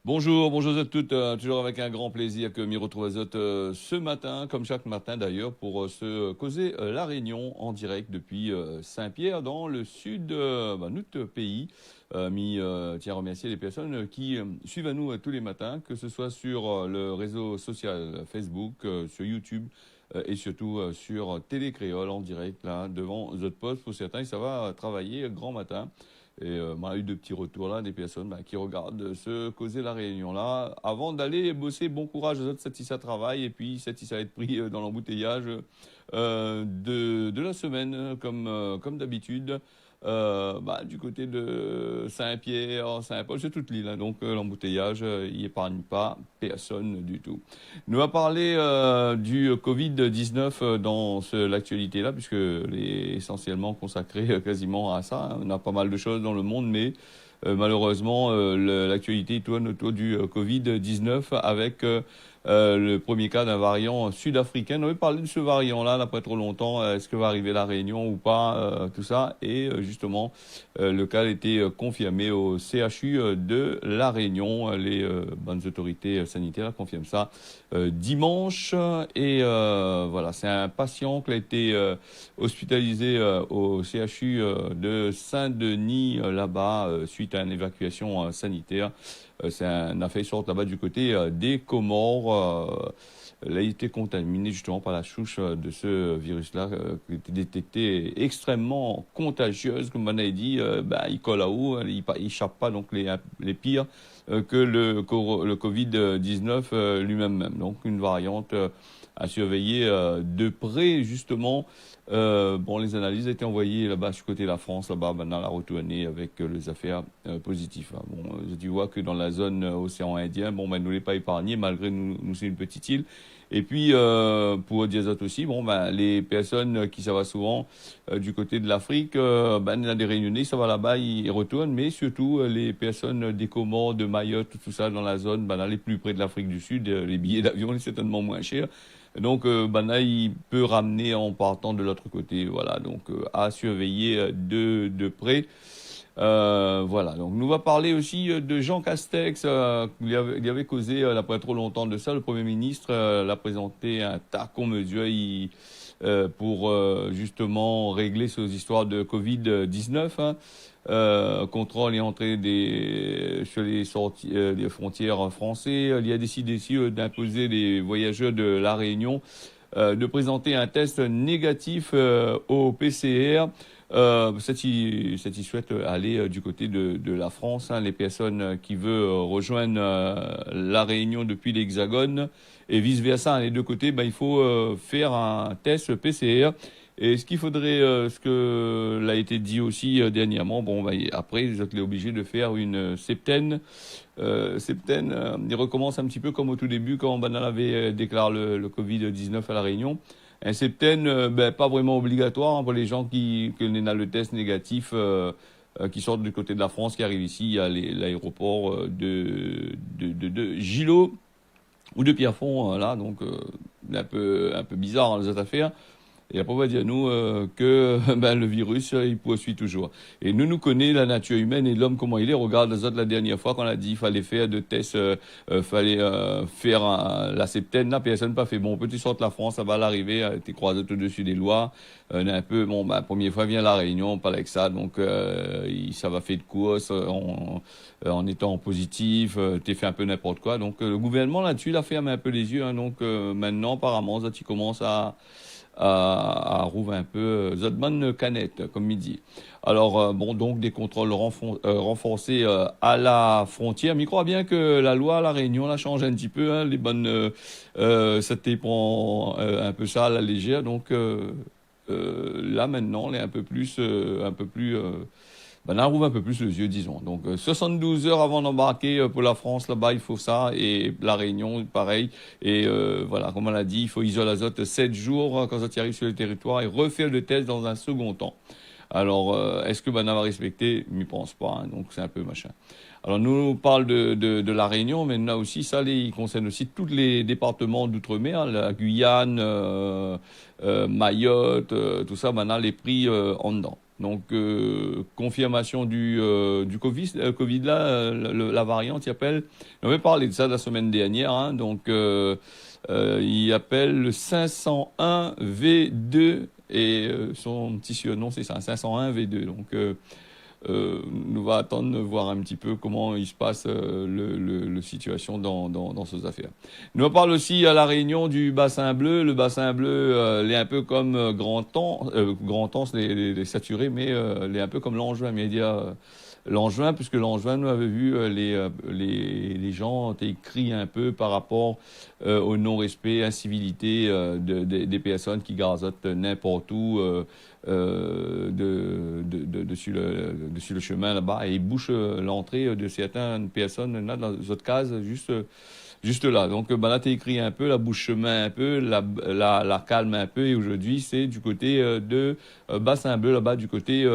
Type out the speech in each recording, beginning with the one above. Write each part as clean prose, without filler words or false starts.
Bonjour, bonjour à toutes. Toujours avec un grand plaisir que m'y retrouve à ce matin, comme chaque matin d'ailleurs, pour se causer La Réunion en direct depuis Saint-Pierre dans le sud notre pays. Tiens à remercier les personnes qui suivent à nous tous les matins, que ce soit sur le réseau social Facebook, sur YouTube et surtout sur Télé Créole en direct là devant The Post. Pour certains, ça va travailler grand matin. Et on a eu de petits retours là, des personnes qui regardent se causer la réunion là. Avant d'aller bosser, bon courage aux autres, si ça travaille, et puis si ça va être pris dans l'embouteillage de la semaine, comme d'habitude. Du côté de Saint-Pierre, Saint-Paul, c'est toute l'île, hein, donc l'embouteillage, il épargne pas personne du tout. Nous va parler du Covid-19 dans l'actualité là, puisque elle est essentiellement consacrée quasiment à ça, hein. On a pas mal de choses dans le monde, mais malheureusement, l'actualité tourne autour du Covid-19 avec le premier cas d'un variant sud-africain. On avait parlé de ce variant-là, là, pas trop longtemps. Est-ce que va arriver la Réunion ou pas, tout ça. Et justement, le cas a été confirmé au CHU de la Réunion. Les bonnes autorités sanitaires confirment ça dimanche. Et voilà, c'est un patient qui a été hospitalisé au CHU de Saint-Denis, là-bas, suite à une évacuation sanitaire. C'est un affaire sorte là-bas du côté des Comores. Elle a été contaminée justement par la souche de ce virus-là, qui était détectée extrêmement contagieuse, comme on a dit. Il colle à où, il échappe pas donc les pires que le Covid-19 lui-même. Donc une variante à surveiller de près, justement. Les analyses ont été envoyées là-bas, du côté de la France, là-bas, maintenant, la retournée avec les affaires positives, hein. Bon, tu vois que dans la zone océan Indien, nous les pas épargnés, malgré nous, c'est une petite île. Et puis, pour dire ça aussi, les personnes qui ça va souvent du côté de l'Afrique, il y a des réunionnais, ça va là-bas, ils retournent, mais surtout les personnes des Comores, de Mayotte, tout ça dans la zone, là, les plus près de l'Afrique du Sud, les billets d'avion sont certainement moins chers. Donc, là, il peut ramener en partant de l'autre côté. Voilà, donc à surveiller de près. Voilà, donc nous va parler aussi de Jean Castex. Il avait causé, il n'y a pas trop longtemps de ça, le Premier ministre l'a présenté un tacon mesure pour justement régler ces histoires de Covid-19. Hein. Contrôle et entrée sur les sorties des frontières françaises. Il a décidé aussi d'imposer les voyageurs de la Réunion de présenter un test négatif au PCR. Il souhaite aller du côté de la France, hein, les personnes qui veulent rejoindre la Réunion depuis l'Hexagone et vice-versa, hein, les deux côtés, il faut faire un test PCR. Et ce qu'il faudrait, ce que l'a été dit aussi dernièrement, après, vous êtes obligé de faire une septaine. Il recommence un petit peu comme au tout début quand Banal avait déclaré le Covid-19 à La Réunion. Un septaine, pas vraiment obligatoire, hein, pour les gens qui ont le test négatif, qui sortent du côté de la France, qui arrivent ici à l'aéroport de Gilo ou de Pierrefonds, là, donc un peu bizarre, hein, les autres affaires. Et après, on va dire, nous, que le virus, il poursuit toujours. Et nous connaissons la nature humaine et l'homme, comment il est. Regarde, les autres, la dernière fois, qu'on a dit qu'il fallait faire de tests, fallait faire la septaine, là, personne n'a pas fait. Bon, petit sorte la France, ça va l'arriver, t'es croisé tout dessus des lois. On est un peu, première fois, vient la Réunion, on parle avec ça, donc ça va faire de course en étant positif, t'es fait un peu n'importe quoi. Donc, le gouvernement, là-dessus, il a fermé un peu les yeux, hein, donc maintenant, apparemment, ça, tu commences à rouvrir un peu Zodman Canette, comme il dit. Alors, donc des contrôles renforcés à la frontière. Mais il croit bien que la loi à La Réunion la change un petit peu, hein, les bonnes, ça te prend un peu ça à la légère. Donc, là, maintenant, on est un peu plus, là, on rouvre un peu plus les yeux, disons. Donc, 72 heures avant d'embarquer pour la France, là-bas, il faut ça. Et la Réunion, pareil. Et voilà, comme on l'a dit, il faut isoler l'azote 7 jours quand ça arrive sur le territoire et refaire le test dans un second temps. Alors, est-ce que va respecter? Je n'y pense pas, hein, donc c'est un peu machin. Alors, nous on parle de la Réunion, mais là aussi, ça, il concerne aussi tous les départements d'outre-mer, la Guyane, Mayotte, tout ça, maintenant, les prix en dedans. Donc, confirmation du Covid là, la variante, il appelle. On avait parlé de ça la semaine dernière, hein, donc il appelle le 501 V2 et son petit surnom c'est ça, 501 V2. Donc, nous va attendre de voir un petit peu comment il se passe le situation dans ces affaires. Nous on parle aussi à la réunion du bassin bleu. Le bassin bleu, il est un peu comme Grand Anse, les saturés, mais il est un peu comme l'Angevin média. L'Angevin, puisque l'Angevin, nous avait vu les gens ont écrit un peu par rapport au non-respect, incivilité des personnes qui gazotent n'importe où dessus le chemin là-bas et bouchent l'entrée de certaines personnes là, dans les autres cases, juste là. Donc là, tu écrit un peu, la bouche chemin un peu, la calme un peu. Et aujourd'hui, c'est du côté de Bassin-Bleu, là-bas, du côté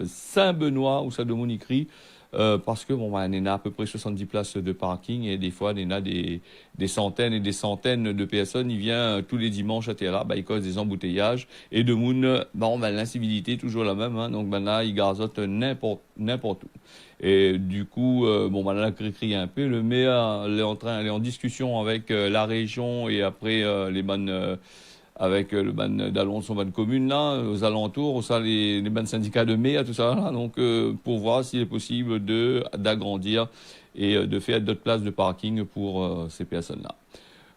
Saint-Benoît, où ça demande écrit. Parce que bon, on a à peu près 70 places de parking et des fois, on a des centaines et des centaines de personnes. Il vient tous les dimanches à Terra, il cause des embouteillages et de moun, l'incivilité est toujours la même. Hein, donc là, il gazote n'importe où. Et du coup, là, crie un peu. Le maire, il est en discussion avec la région et après les bonnes avec le ban d'Alonso, ban commune là, aux alentours, ça les ban syndicats de mai, tout ça là, donc pour voir s'il est possible d'agrandir et de faire d'autres places de parking pour ces personnes-là.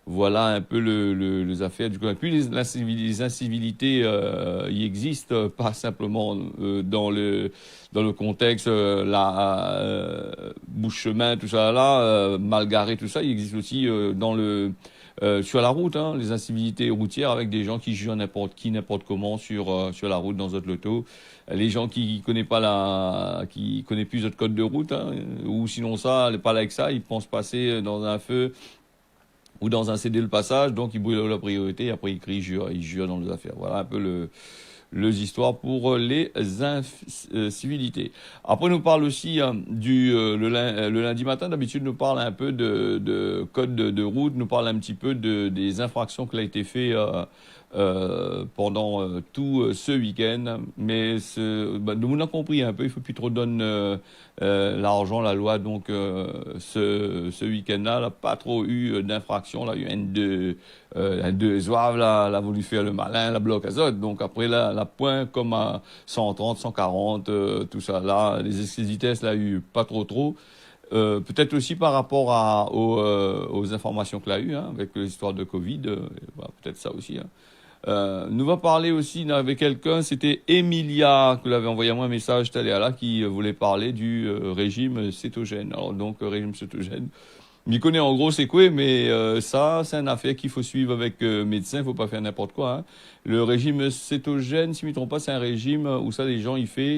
Voilà un peu les affaires du coup. Et puis les incivilités, y existent pas simplement dans le contexte bouche-chemin, tout ça là, mal garé, tout ça. Il existe aussi sur la route, hein, les incivilités routières avec des gens qui jugent n'importe qui, n'importe comment sur la route dans votre loto. Les gens qui connaissent plus votre code de route, hein, ou sinon ça, pas là avec ça, ils pensent passer dans un feu ou dans un CD le passage, donc ils brûlent la priorité, et après ils jurent dans les affaires. Voilà un peu les histoires pour les incivilités. Après, nous parle aussi le lundi matin. D'habitude, nous parle un peu de code de route, nous parle un petit peu des infractions qui ont été faites pendant tout ce week-end. Mais nous avons compris un peu, il faut plus trop donner l'argent, la loi. Donc, ce week-end-là, n'a pas trop eu d'infractions. Là, il y a eu un deux zouaves, là, a voulu faire le malin, la bloc azote. Donc après, là, la pointe comme à 130, 140, tout ça. Là, les excès de vitesse, là, il y a eu pas trop. Peut-être aussi par rapport aux informations qu'il a eues, hein, avec l'histoire de Covid. Peut-être ça aussi. Hein. Nous va parler aussi avec quelqu'un, c'était Emilia, qui l'avait envoyé à moi un message tout à l'heure là, qui voulait parler du régime cétogène. Alors donc, régime cétogène. M'y connaît en gros c'est quoi, mais ça, c'est une affaire qu'il faut suivre avec médecin, il faut pas faire n'importe quoi. Hein. Le régime cétogène, si je ne me trompe pas, c'est un régime où ça, les gens, ils font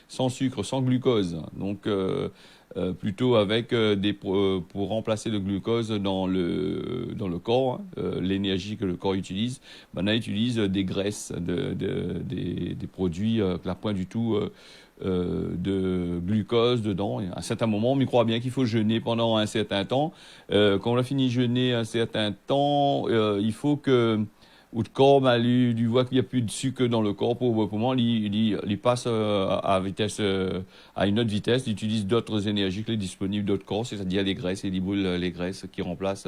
sans sucre, sans glucose. Donc, plutôt avec pour remplacer le glucose dans le corps, hein, l'énergie que le corps utilise, on utilise des graisses, des produits que la point du tout de glucose dedans. Et à un certain moment, on y croit bien qu'il faut jeûner pendant un certain temps. Quand on a fini de jeûner un certain temps, il faut que ou le corps, lui voit qu'il n'y a plus de sucre dans le corps pour le moment, il passe à une autre vitesse, il utilise d'autres énergies que les disponibles d'autres corps, c'est-à-dire les graisses, et il brûle les graisses qui remplacent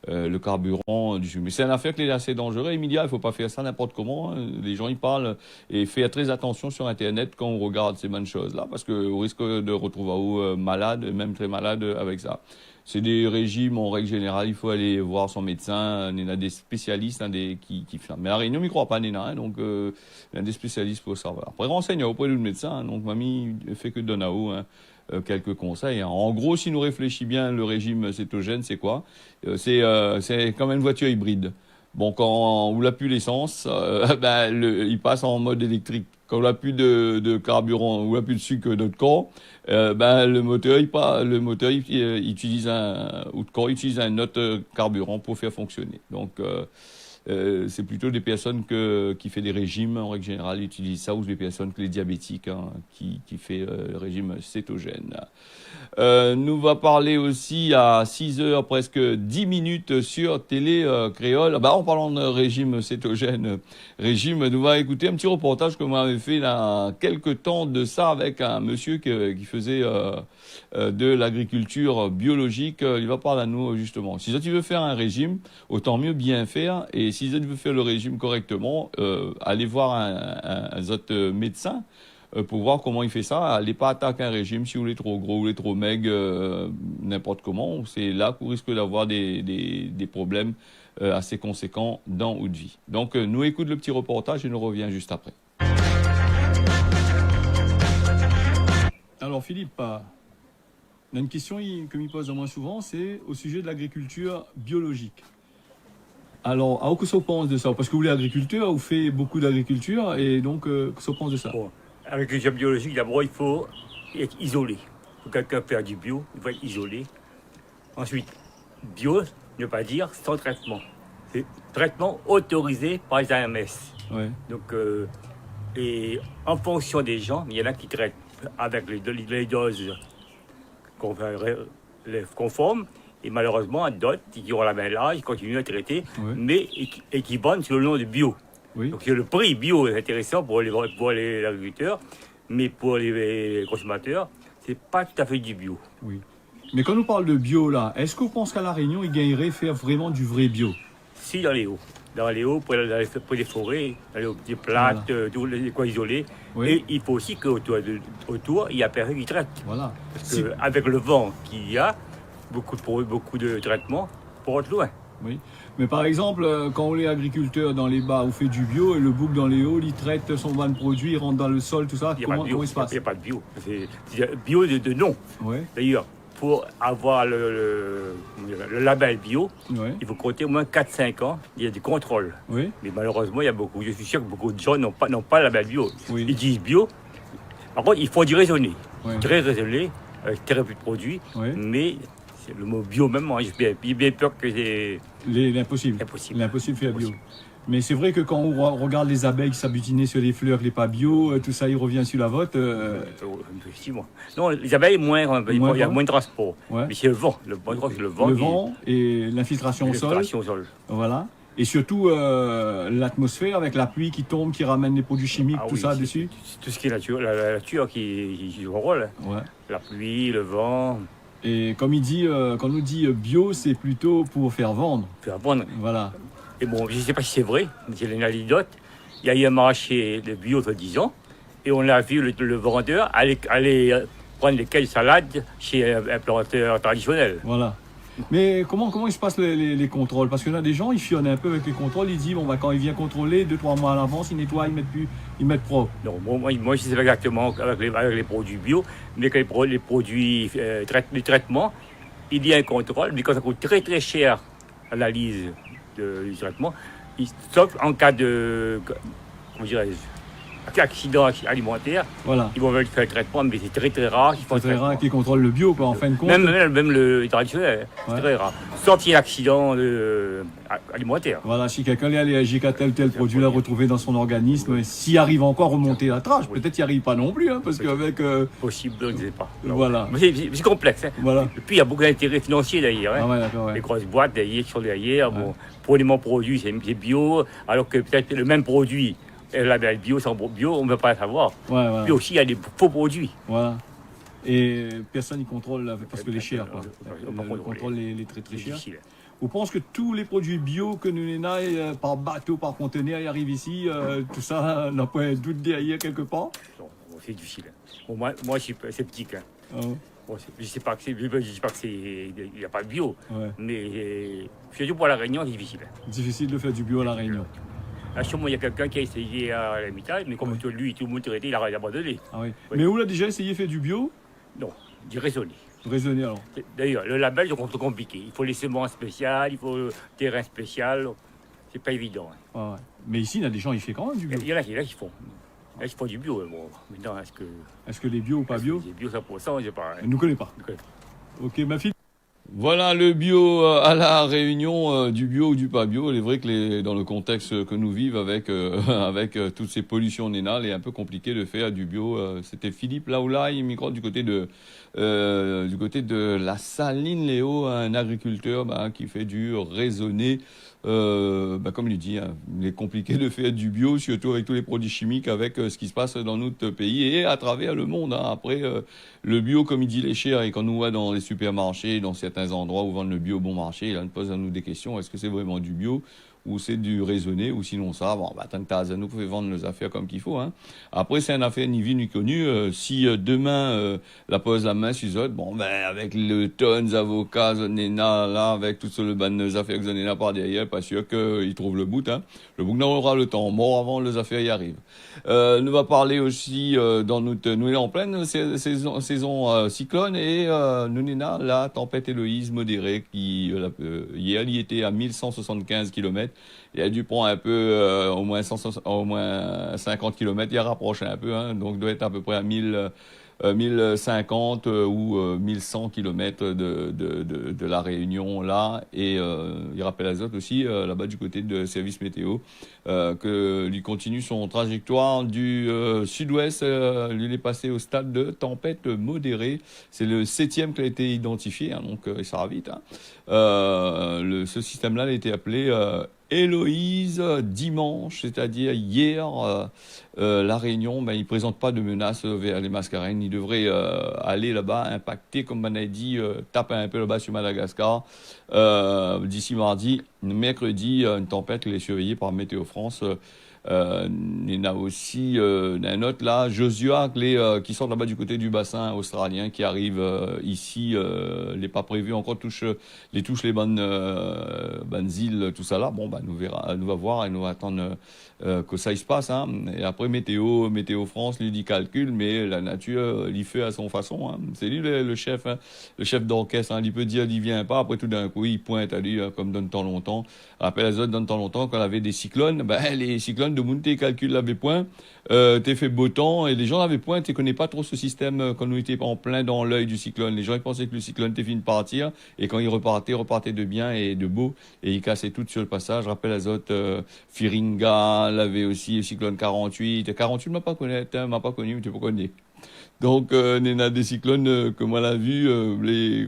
le carburant du sucre. Mais c'est une affaire qui est assez dangereuse. Emilia, il ne faut pas faire ça n'importe comment. Hein. Les gens, ils parlent et faire très attention sur Internet quand on regarde ces bonnes choses-là, parce qu'on risque de retrouver malade, même très malade avec ça. C'est des régimes, en règle générale, il faut aller voir son médecin. Il y a des spécialistes qui font. Mais la Réunion, il ne croit pas, Nina. Hein, donc, il y a des spécialistes pour savoir. Après, renseigne auprès du médecin. Hein, donc, mamie fait que donne à haut quelques conseils. Hein. En gros, si nous réfléchissons bien, le régime cétogène, c'est quoi? C'est comme une voiture hybride. Bon, quand on n'a plus l'essence, il passe en mode électrique. Quand on n'a plus de carburant, ou n'a plus de sucre de corps, le moteur, il utilise utilise un autre carburant pour faire fonctionner. Donc, c'est plutôt des personnes qui font des régimes, en règle générale, utilisent ça, ou des personnes, les diabétiques, hein, qui font le régime cétogène. Nous va parler aussi à 6 heures, presque 10 minutes sur Télé Créole. En parlant de régime cétogène, nous va écouter un petit reportage que vous m'avez fait là, quelques temps de ça avec un monsieur qui faisait de l'agriculture biologique. Il va parler à nous justement. Si tu veux faire un régime, autant mieux bien faire. Et si tu veux faire le régime correctement, allez voir un autre médecin pour voir comment il fait ça. Allez pas attaquer un régime si vous êtes trop gros, vous êtes trop maigre, n'importe comment. C'est là que vous risquez d'avoir des problèmes assez conséquents dans votre vie. Donc, nous écoutons le petit reportage et nous reviens juste après. Alors, Philippe, il y a une question que me pose moins souvent, c'est au sujet de l'agriculture biologique. Alors, qu'est-ce que vous pensez de ça? Parce que vous êtes agriculteur, vous faites beaucoup d'agriculture, et donc, qu'est-ce que vous pensez de ça? Bon, l'agriculture biologique, d'abord, il faut être isolé. Pour quelqu'un faire du bio, il faut être isolé. Ensuite, bio ne veut pas dire sans traitement. C'est traitement autorisé par les AMS. Ouais. Donc, et en fonction des gens, il y en a qui traitent avec les doses conformes. Et malheureusement, d'autres qui ont la même âge, continuent à traiter, ouais, mais et qui vendent sur le nom de bio. Oui. Donc le prix bio est intéressant pour les agriculteurs, mais pour les consommateurs, c'est pas tout à fait du bio. Oui. Mais quand on parle de bio là, est-ce que vous pensez qu'à La Réunion, il gagnerait faire vraiment du vrai bio? Si dans les hauts. Dans les hauts, pour les forêts, dans les hauts, des plates, voilà, tous les coins isolés. Oui. Et il faut aussi qu'autour, il y a personne qui traite. Voilà. Parce qu'avec le vent qu'il y a, beaucoup de traitements pour être loin. Oui. Mais par exemple, quand on est agriculteur dans les bas, on fait du bio et le bouc dans les hauts, il traite son van de produit, il rentre dans le sol, tout ça. Comment il se passe? Il n'y a pas de bio. C'est bio de nom. Ouais. D'ailleurs, pour avoir le label bio, ouais, il faut compter au moins 4-5 ans. Il y a des contrôles. Oui. Mais malheureusement, il y a beaucoup. Je suis sûr que beaucoup de gens n'ont pas le label bio. Oui. Ils disent bio. Par contre, il faut du raisonné. Ouais. Très raisonné, avec très peu de produits. Ouais. Mais le mot bio, même, moi, j'ai bien peur que c'est l'impossible. L'impossible fait bio. Mais c'est vrai que quand on regarde les abeilles qui s'abutinaient sur les fleurs, les pas bio, tout ça, il revient sur la vote. Effectivement. Non, les abeilles, il y a moins de transport. Ouais. Mais c'est le vent. Le vent. Le vent et l'infiltration au sol. Voilà. Et surtout l'atmosphère avec la pluie qui tombe, qui ramène les produits chimiques, tout ça dessus. Tout ce qui est nature, la nature qui joue un rôle. Ouais. La pluie, le vent. Et comme il dit, quand on nous dit bio, c'est plutôt pour faire vendre. Faire vendre. Voilà. Et bon, je ne sais pas si c'est vrai, mais c'est une anecdote. Il y a eu un marché de bio il y a 10 ans, et on a vu le vendeur aller prendre des cailles salades chez un planteur traditionnel. Voilà. Mais comment il se passe les contrôles? Parce qu'il y en a des gens, ils fionnent un peu avec les contrôles, ils disent, quand il vient contrôler, 2-3 mois à l'avance, ils nettoient, ils mettent propre. Non, moi je ne sais pas exactement avec les produits bio, mais avec les produits, les traitements, il y a un contrôle, mais quand ça coûte très très cher à l'analyse du traitement, sauf en cas de, comment dirais-je, accident alimentaire, voilà, ils vont faire le traitement, mais c'est très très rare. C'est très rare qu'ils contrôlent le bio, quoi, en fin de compte. Même le traditionnel, ouais, c'est très rare. Sauf s'il y a un accident alimentaire. Voilà, si quelqu'un est allergique à tel produit, l'a retrouvé dans son organisme, s'il arrive encore à remonter la trace, peut-être qu'il n'y arrive pas non plus, hein, parce qu'avec... Possible, je ne sais pas. Voilà. C'est complexe. Hein. Voilà. Et puis il y a beaucoup d'intérêts financiers derrière. Hein. Ah ouais, d'accord, ouais. Les grosses boîtes derrière, qui sont derrière. Ouais. Bon, pour les mêmes produits, c'est bio, alors que peut-être le même produit, le label bio, sans bio, on ne veut pas le savoir. Ouais, voilà. Puis aussi, il y a des faux produits. Voilà. Et personne n'y contrôle parce que les chers, quoi. On contrôle les très très chers. Vous pensez que tous les produits bio que nous avons par bateau, par conteneur, ils arrivent ici, tout ça, n'a pas un doute derrière quelque part? Non, c'est difficile. Bon, moi, je suis sceptique. Hein. Bon, je ne sais pas que c'est, il n'y a pas de bio, ouais, mais surtout pour la Réunion, c'est difficile. Difficile de faire du bio à la Réunion. Là, sûrement, il y a quelqu'un qui a essayé à la mitad, mais comme lui, tout le monde traité, il a abandonné. Ah oui. Oui. Mais où l'a déjà essayé de faire du bio? Non, du raisonné. Raisonné alors. D'ailleurs, le label, c'est compliqué. Il faut les semences spéciales, il faut le terrain spécial. C'est pas évident. Hein. Ah ouais. Mais ici, il y a des gens qui font quand même du bio. Il y en a qui font. Là, ils font du bio. Bon, maintenant, est-ce que les bio ou pas bio? Les bio 100%, je ne sais pas. Hein. Ne nous connaît pas. Ok, ma fille. Voilà le bio à la Réunion, du bio ou du pas bio. Il est vrai que dans le contexte que nous vivons avec, avec toutes ces pollutions nénales, il est un peu compliqué de faire du bio. C'était Philippe Laoulaye, immigrant du côté de la Saline Léo, un agriculteur qui fait du raisonné. Comme il dit, hein, il est compliqué de faire du bio, surtout avec tous les produits chimiques, avec ce qui se passe dans notre pays et à travers le monde. Hein. Après, le bio, comme il dit, il est cher. Et quand nous voit dans les supermarchés, dans certains endroits où vendent le bio bon marché, il pose à nous des questions. Est-ce que c'est vraiment du bio ou c'est du raisonné, ou sinon ça, bon, tant que t'as à nous pouvez vendre nos affaires comme qu'il faut. Hein. Après, c'est une affaire ni vu ni connu. Si demain, la pose la main sur eux, bon, avec le tonnes avocats, Zonena, là, avec tout ce le ban de affaires que Zonena par derrière, pas sûr qu'ils trouvent le bout. Hein. Le bout n'aura le temps, mort avant les affaires y arrivent. Nous va parler aussi dans notre, nous est en pleine saison cyclone et nous n'est la tempête Héloïse modérée qui hier il était à 1175 km. Il a dû prendre un peu au moins 50 km, il a rapproché un peu, hein, donc doit être à peu près à 1050 ou 1100 km de la Réunion là. Et il rappelle à Zot aussi, là-bas du côté de Service Météo, que lui continue son trajectoire du sud-ouest. Lui est passé au stade de tempête modérée. C'est le 7e qui a été identifié, hein, donc ça va vite. Hein. Ce système-là a été appelé Héloïse dimanche, c'est-à-dire hier. La Réunion, il ne présente pas de menace vers les Mascareignes. Il devrait aller là-bas, impacter, comme on a dit, taper un peu là-bas sur Madagascar. D'ici mardi, mercredi, une tempête qui est surveillée par Météo France. Il y en a aussi un autre là, Josua, qui sort là-bas du côté du bassin australien, qui arrive ici. Il n'est pas prévu encore touche les bonnes îles, tout ça là. Bon, nous va voir et nous va attendre que ça y se passe. Hein. Et après, Météo France lui dit calcul, mais la nature l'y fait à son façon. Hein. C'est lui le chef, hein, le chef d'orchestre. Hein. Il peut dire il vient pas, après tout d'un coup, il pointe à lui comme dans le temps longtemps. Rappelle à les autres dans le temps longtemps, quand on avait des cyclones, les cyclones de Mounté calcul l'avaient point, t'es fait beau temps, et les gens l'avaient point, tu connais pas trop ce système quand nous étions en plein dans l'œil du cyclone. Les gens ils pensaient que le cyclone était fini de partir, et quand il repartait de bien et de beau, et il cassait tout sur le passage. Rappelle à Zot, Firinga, l'avait aussi, le cyclone 48. 48 m'a pas connaître, hein, m'a pas connu, mais tu peux connaître. Donc, il y a des cyclones que moi l'a vu,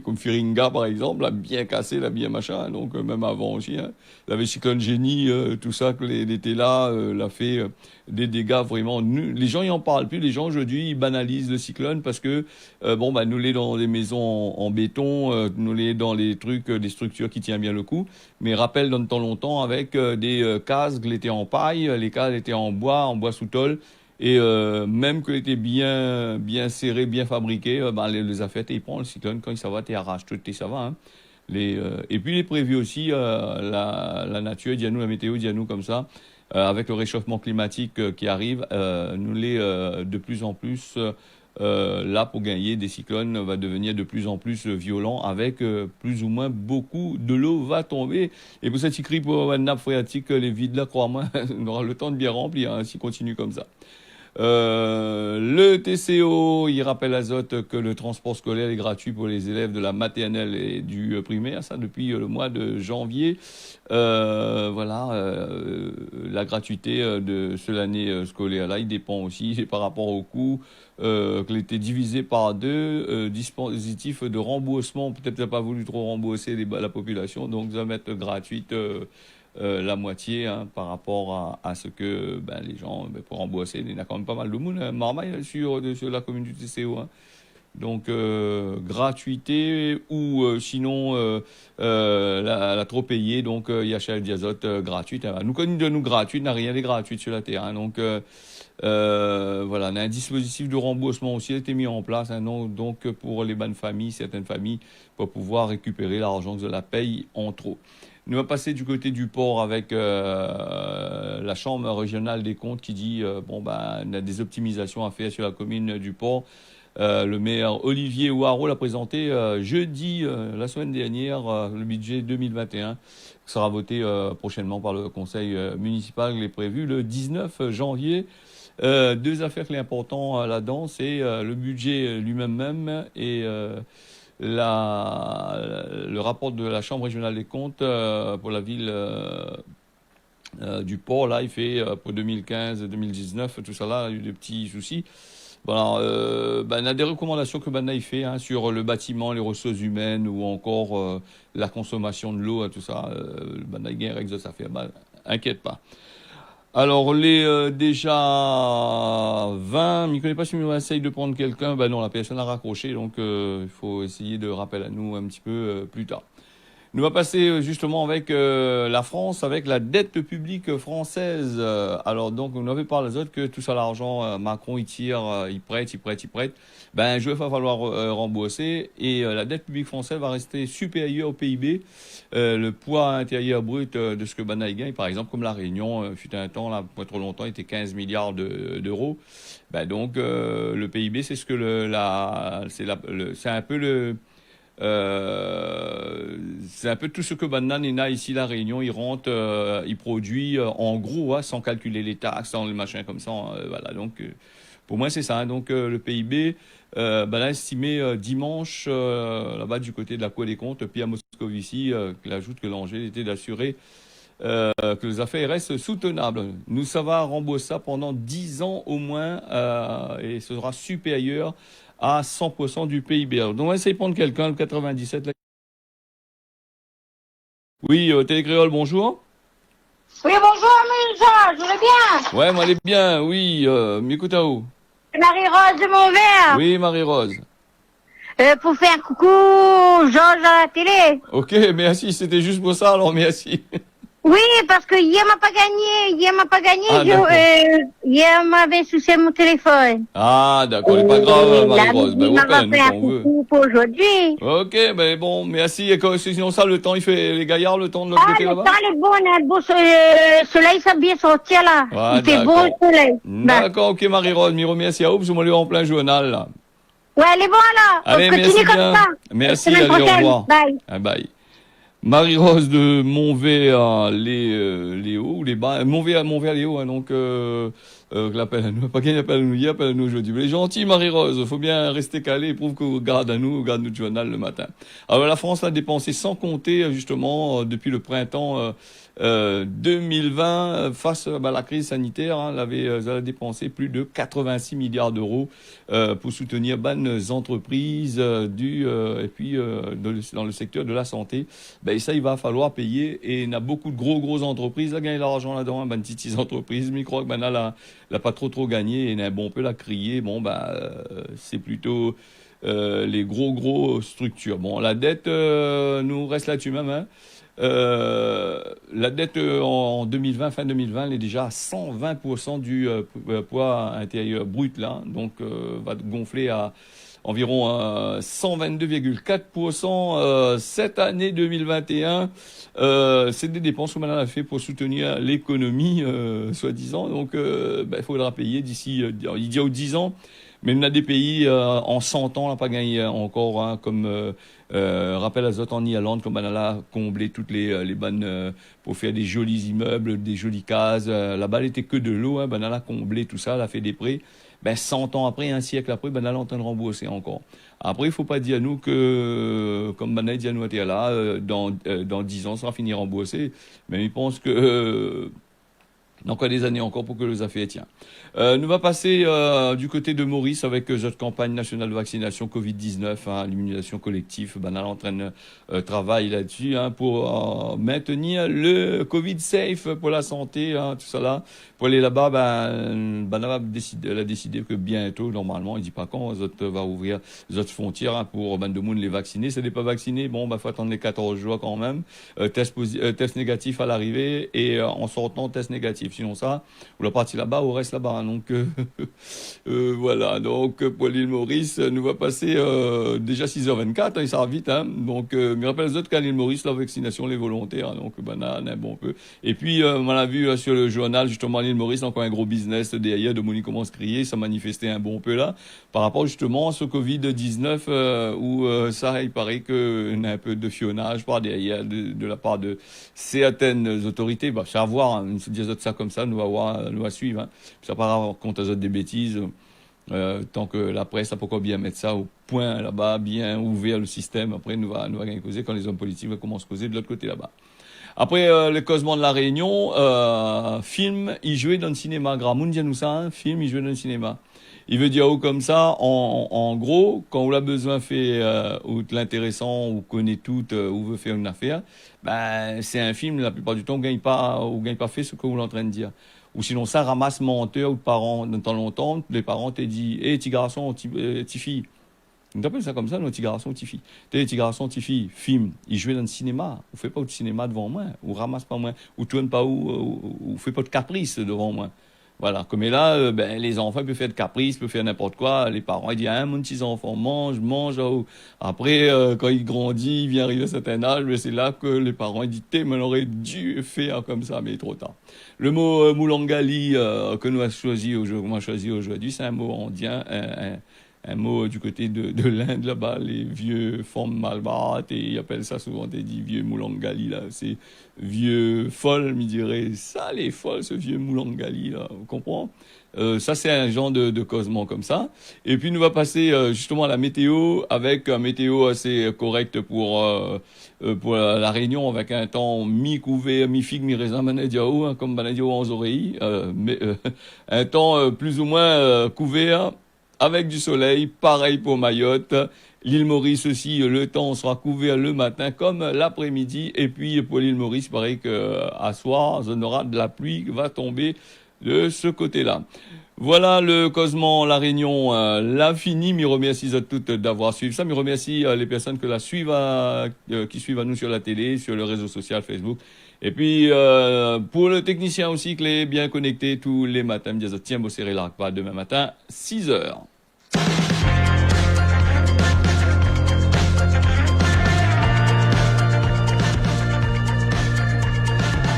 comme Firinga par exemple, l'a bien cassé, l'a bien machin. Donc, même avant aussi, hein. Il y avait cyclone Génie, tout ça, que l'été là, l'a fait des dégâts vraiment nuls. Les gens, ils en parlent plus. Les gens, aujourd'hui, ils banalisent le cyclone parce que, nous l'est dans des maisons en béton, nous l'est dans les trucs, des structures qui tiennent bien le coup. Mais rappelle, dans le temps longtemps, avec des cases qui étaient en paille, les cases étaient en bois sous tôle. Et même qu'il était bien serré, bien fabriqué, les affaires, il prend le cyclone, quand il s'en va, il arrache tout, et ça va. Hein. Et puis il est prévu aussi, la nature, dit à nous, la météo dit à nous comme ça, avec le réchauffement climatique qui arrive, nous l'est de plus en plus là pour gagner des cyclones va devenir de plus en plus violent avec plus ou moins beaucoup de l'eau va tomber. Et pour cet écrit pour une nappe phréatique, les vides là, crois-moi, on aura le temps de bien remplir hein, s'il continue comme ça. Le TCO, il rappelle à Zot que le transport scolaire est gratuit pour les élèves de la maternelle et du primaire, ça depuis le mois de janvier. La gratuité de l'année scolaire là, il dépend aussi par rapport au coût qu'il était divisé par deux dispositifs de remboursement. Peut-être qu'il n'a pas voulu trop rembourser la population, donc ça va mettre gratuite. La moitié hein, par rapport à ce que les gens, pour rembourser, il y a quand même pas mal de monde, hein, marmaille sur la commune du TCO. Hein. Donc, gratuité ou sinon la trop payée, donc il y a chez Diazote gratuite. Hein. Nous connaissons de nous gratuite, n'a rien de gratuit sur la terre. Hein. Donc, voilà, un dispositif de remboursement aussi a été mis en place. Hein, donc, pour les bonnes familles, certaines familles, pour pouvoir récupérer l'argent que la paye en trop. Nous allons passer du côté du port avec la Chambre régionale des comptes qui dit on a des optimisations à faire sur la commune du port. Le maire Olivier Ouareau l'a présenté jeudi, la semaine dernière, le budget 2021 qui sera voté prochainement par le conseil municipal. Il est prévu le 19 janvier. Deux affaires clés importantes là-dedans, c'est le budget lui-même et le rapport de la Chambre régionale des comptes pour la ville du port, là, il fait pour 2015-2019, tout ça là, il y a eu des petits soucis. Voilà, il y a des recommandations que Bana il fait sur le bâtiment, les ressources humaines ou encore la consommation de l'eau, tout ça. Bana il règle ça fait mal, inquiète pas. Alors, les déjà 20, je ne connais pas si on essaye de prendre quelqu'un. Ben non, la personne a raccroché, donc il faut essayer de rappeler à nous un petit peu plus tard. Nous va passer justement avec la France, avec la dette publique française. Alors donc, on avait parlé les autres que tout ça, l'argent, Macron, il tire, il prête. Ben, je vais falloir rembourser. Et la dette publique française va rester supérieure au PIB. Le poids intérieur brut de ce que Banaï gagne, par exemple, comme la Réunion, fut un temps, là, pas trop longtemps, était 15 milliards d'euros. Ben donc, le PIB, c'est ce que c'est un peu c'est un peu tout ce que Banana ici, la Réunion, il rentre, il produit en gros, sans calculer les taxes, sans le machin comme ça. Voilà, donc pour moi c'est ça. Donc le PIB, là, estimé dimanche, là-bas du côté de la Cour des comptes, Pierre Moscovici, qui ajoute que l'enjeu était d'assurer que les affaires restent soutenables. Nous, ça va rembourser ça pendant 10 ans au moins, et ce sera supérieur à 100% du PIB. Donc, on va essayer de prendre quelqu'un, le 97. Là. Oui, Télécréole, bonjour. Oui, bonjour, Mélissa, je vais bien. Ouais, moi, elle est bien, oui. M'écoutez-vous. Marie-Rose de Montvert. Oui, Marie-Rose. Pour faire coucou, Georges à la télé. Ok, merci, c'était juste pour ça, alors merci. Oui, parce que hier m'a pas gagné. Ah, hier m'avait soucié mon téléphone. Ah, d'accord, c'est pas grave, Marie-Rose. Il m'a fait un coucou pour aujourd'hui. Ok, ben bon, merci. Et sinon ça, le temps, il fait les gaillards, le temps de l'autre côté là-bas. Le temps est bon, on a le beau soleil, ça bien sortir là. Ah, il fait beau le soleil. D'accord, ok, Marie-Rose, m'y remercie à vous, parce que moi, je suis en plein journal, là. Ouais, elle est bon, là. Allez, merci bien. Merci, allez, au revoir. Bye. Ah, bye. Marie-Rose de Montvert, les hauts, les bas, Montvert, les hauts, donc, l'appel à nous, pas qu'il appelle à nous hier, appelle à nous aujourd'hui. Mais les gentils, Marie-Rose, faut bien rester calé, prouve qu'on garde à nous, on garde notre journal le matin. Alors, la France a dépensé sans compter, justement, depuis le printemps, 2020, face à la crise sanitaire, elle a dépensé plus de 86 milliards d'euros pour soutenir bonnes entreprises et puis dans le secteur de la santé. Ben ça, il va falloir payer, et il y a beaucoup de grosses entreprises à gagner l'argent là-dedans, petites entreprises, mais je crois que là, n'a pas trop gagné, et il y a on peut la crier. Bon, c'est plutôt les gros structures. Bon, la dette nous reste là-dessus même, la dette en 2020, fin 2020, elle est déjà à 120% du poids intérieur brut, là. Donc, va gonfler à environ 122,4% cette année 2021. C'est des dépenses que Madame a fait pour soutenir l'économie, soi-disant. Donc, il faudra payer d'ici, il dit aux 10 ans. Mais on a des pays en 100 ans, on n'a pas gagné encore, comme rappel azote en Irlande, comme on a comblé toutes les bonnes pour faire des jolis immeubles, des jolies cases. Là-bas, elle était que de l'eau, on a comblé tout ça, elle a fait des prêts. 100 ans après, un siècle après, elle est en train de rembourser encore. Après, il ne faut pas dire à nous que, comme Bana dit à nous, là, dans 10 ans, ça va finir remboursé. Mais il pense que encore des années encore pour que les affaires tiennent. Nous va passer du côté de Maurice avec notre campagne nationale de vaccination Covid-19, l'immunisation collective. Banal en train de travailler là-dessus pour maintenir le Covid safe pour la santé, tout ça là. Pour aller là-bas, Banal a décidé que bientôt, normalement, il dit pas quand, va ouvrir les autres frontières pour de monde les vacciner. Si n'est pas vacciné, faut attendre les 14 jours quand même. Test négatif à l'arrivée et en sortant test négatif. Sinon ça, ou la partie là-bas ou reste là-bas. Donc voilà. Donc pour l'île Maurice, nous va passer déjà 6h24, il s'arrête vite. Donc me rappelle les autres qu'à l'île Maurice, la vaccination les volontaires. Donc un bon peu. Et puis on a vu sur le journal justement l'île Maurice encore un gros business derrière de Monique commence à crier, ça manifestait un bon peu là par rapport justement à ce Covid-19 où ça il paraît qu'il y a un peu de fionnage par derrière de la part de certaines autorités. C'est à voir. Se dire ça comme ça, nous va suivre. Ça part contre les autres des bêtises. Tant que la presse a pas encore bien mettre ça au point là-bas, bien ouvert le système. Après, nous va gagner causer quand les hommes politiques vont commencer à causer de l'autre côté là-bas. Après, le Cosmo de la Réunion, film, il jouait dans le cinéma. Gramoun dit nous ça, hein, film, il jouait dans le cinéma. Il veut dire comme ça, en gros, quand on a besoin fait ou de l'intéressant ou connaît tout ou veut faire une affaire, ben c'est un film. La plupart du temps, on gagne pas fait ce que vous êtes en train de dire. Ou sinon, ça ramasse menteur ou de parents. Dans temps longtemps, les parents t'ont dit, petit garçon, petit fille. On appelle ça comme ça, nos petits garçons, petits filles. T'es petits garçons, petits filles, film, ils jouent dans le cinéma. Ou fait pas de cinéma devant moi, ou ramasse pas moi, ou tourne pas ou fait pas de caprice devant moi. Voilà. Comme et là, les enfants peuvent faire de caprices, peuvent faire n'importe quoi. Les parents, ils disent, ah, mon petit enfant, mange. Oh. Après, quand il grandit, il vient arriver à un certain âge, c'est là que les parents, ils disent, mais on aurait dû faire comme ça, mais trop tard. Le mot moulangali, que nous avons choisi aujourd'hui, c'est un mot indien, un mot du côté de l'Inde là-bas, les vieux femmes malbates, et ils appellent ça souvent des vieux moulangali là, c'est vieux folles, me dirait ça les folles, ce vieux moulangali là, vous comprenez? Ça c'est un genre de causement comme ça. Et puis nous va passer justement à la météo avec un météo assez correct pour la Réunion avec un temps mi-couvert, mi-figue, mi-raisin, banadiao, hein, comme banadiao en oreilles, un temps plus ou moins couvert avec du soleil, pareil pour Mayotte. L'île Maurice aussi, le temps sera couvert le matin comme l'après-midi. Et puis pour l'île Maurice, pareil qu'à soir, on aura de la pluie qui va tomber de ce côté-là. Voilà le Cosmo La Réunion, l'a fini. Je remercie à toutes d'avoir suivi ça. Je remercie les personnes qui suivent à nous sur la télé, sur le réseau social Facebook. Et puis, pour le technicien aussi, qui est bien connecté tous les matins, me dit, tiens, vous serrez là, pas demain matin, 6 heures.